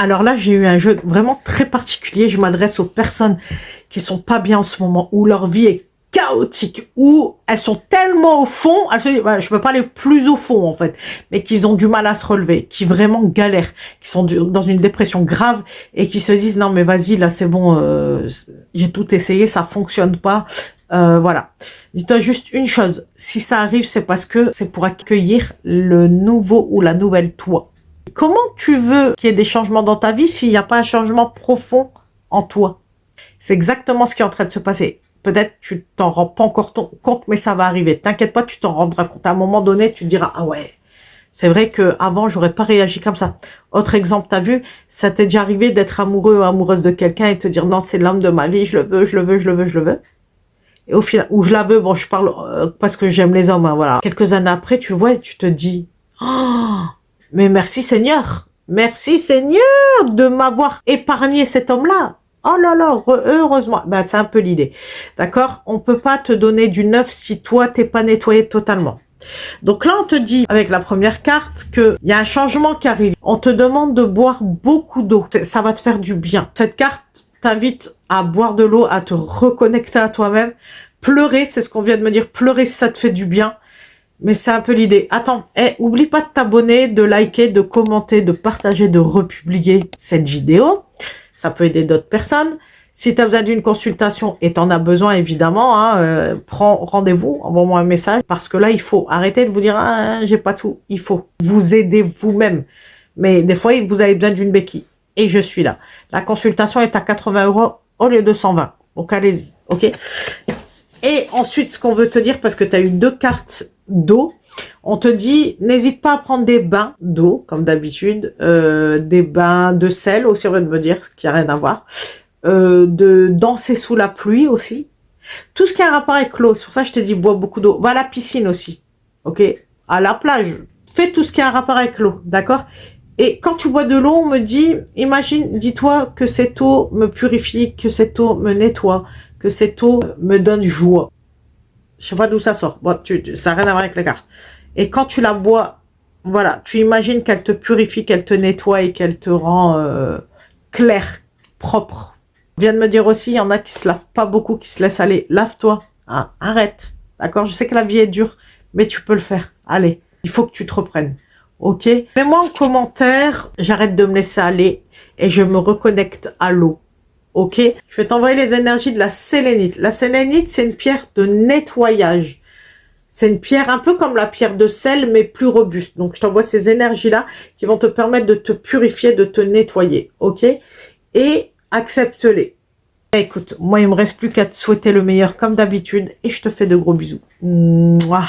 Alors là, j'ai eu un jeu vraiment très particulier. Je m'adresse aux personnes qui sont pas bien en ce moment, où leur vie est chaotique, où elles sont tellement au fond, elles se disent, je peux pas aller plus au fond en fait, mais qu'ils ont du mal à se relever, qui vraiment galèrent, qui sont dans une dépression grave et qui se disent non mais vas-y là c'est bon, j'ai tout essayé, ça fonctionne pas, voilà. Dis-toi juste une chose, si ça arrive c'est parce que c'est pour accueillir le nouveau ou la nouvelle toi. Comment tu veux qu'il y ait des changements dans ta vie s'il n'y a pas un changement profond en toi? C'est exactement ce qui est en train de se passer. Peut-être tu t'en rends pas encore compte, mais ça va arriver. T'inquiète pas, tu t'en rendras compte. À un moment donné, tu te diras, ah ouais, c'est vrai que avant j'aurais pas réagi comme ça. Autre exemple, t'as vu, ça t'est déjà arrivé d'être amoureux ou amoureuse de quelqu'un et te dire, non, c'est l'homme de ma vie, je le veux, je le veux, je le veux, je le veux. Et au final, ou je la veux, bon, je parle parce que j'aime les hommes, hein, voilà. Quelques années après, tu vois et tu te dis, oh, mais merci Seigneur de m'avoir épargné cet homme-là. Oh là là, heureusement. Ben, c'est un peu l'idée. D'accord? On peut pas te donner du neuf si toi, t'es pas nettoyé totalement. Donc là, on te dit, avec la première carte, qu'il y a un changement qui arrive. On te demande de boire beaucoup d'eau. Ça va te faire du bien. Cette carte t'invite à boire de l'eau, à te reconnecter à toi-même. Pleurer, c'est ce qu'on vient de me dire. Pleurer, ça te fait du bien. Mais c'est un peu l'idée. Attends, oublie pas de t'abonner, de liker, de commenter, de partager, de republier cette vidéo. Ça peut aider d'autres personnes. Si tu as besoin d'une consultation et tu en as besoin, évidemment, hein, prends rendez-vous, envoie-moi un message. Parce que là, il faut arrêter de vous dire, ah, j'ai pas tout. Il faut vous aider vous-même. Mais des fois, vous avez besoin d'une béquille. Et je suis là. La consultation est à 80 € au lieu de 120. Donc, allez-y. OK? Et ensuite, ce qu'on veut te dire, parce que tu as eu 2 cartes d'eau, on te dit, n'hésite pas à prendre des bains d'eau, comme d'habitude, des bains de sel aussi, on va me dire, ce qui n'a rien à voir, de danser sous la pluie aussi, tout ce qui a un rapport avec l'eau, c'est pour ça que je te dis, bois beaucoup d'eau, va à la piscine aussi, ok, à la plage, fais tout ce qui a un rapport avec l'eau, d'accord? Et quand tu bois de l'eau, on me dit, imagine, dis-toi que cette eau me purifie, que cette eau me nettoie, que cette eau me donne joie. Je sais pas d'où ça sort. Bon, ça n'a rien à voir avec les cartes. Et quand tu la bois, voilà, tu imagines qu'elle te purifie, qu'elle te nettoie et qu'elle te rend clair, propre. On vient de me dire aussi, il y en a qui se lavent pas beaucoup, qui se laissent aller. Lave-toi, hein, arrête. D'accord? Je sais que la vie est dure, mais tu peux le faire. Allez, il faut que tu te reprennes. Ok? Mets-moi en commentaire, j'arrête de me laisser aller et je me reconnecte à l'eau. Ok, je vais t'envoyer les énergies de la sélénite. La sélénite, c'est une pierre de nettoyage. C'est une pierre un peu comme la pierre de sel, mais plus robuste. Donc, je t'envoie ces énergies-là qui vont te permettre de te purifier, de te nettoyer. Ok, et accepte-les. Écoute, moi, il me reste plus qu'à te souhaiter le meilleur comme d'habitude et je te fais de gros bisous. Mouah.